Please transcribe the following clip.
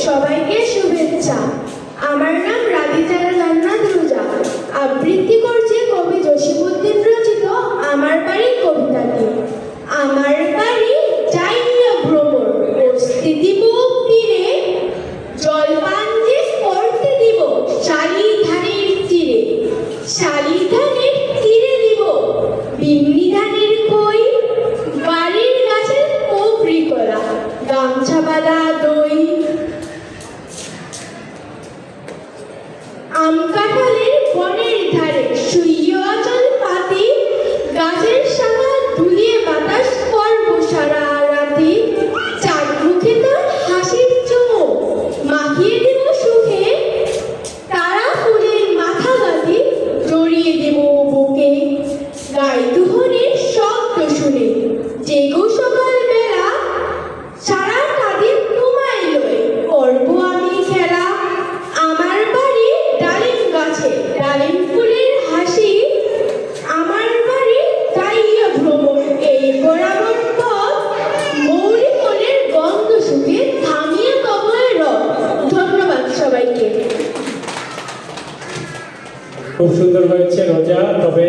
সবাইকে শুভেচ্ছা। আমার নাম রাদিজারা জান্নাত রোজা। আবৃত্তি করছে কবি জসিমউদ্দিন রচিত আমার বাড়ি কবিতাটি। আমার বাড়ি যাইয়া ভ্রমণ, বসতে দিব তীরে, জলপান যে করতে দিব শালি ধানের তীরে। শালি ধানের তীরে দিব বিন্নি ধানের কই, বাড়ির গাছের কোপরি কলা, গামছা বাঁধা দই। আম কাঁঠালের বনের ধারে শুইয়ে অচল পাতি, গাছের শাখা দুলিয়ে বাতাস করব সারা রাতি। চাঁদ মুখে তোর হাসির চুমুক মাখিয়ে দেব সুখে, তারা ফুলের মাথা গাঁথি জড়িয়ে দেব বুকে। গাই দুহনের শব্দ শুনে জেগো সকাল বেলা, সারাটা দিন তোমায় লয়ে করব আমি খেলা। আমার বাড়ি ডালিম গাছে ডালিম ফুলের হাসি, আমার বাড়ি যাইয়া ভ্রমণ এই বরাবর পথ, মৌরি ফলের গন্ধ শুকে থামিয়ে কবরের রথ। ধন্যবাদ সবাইকে। খুব সুন্দর হয়েছে রোজা। তবে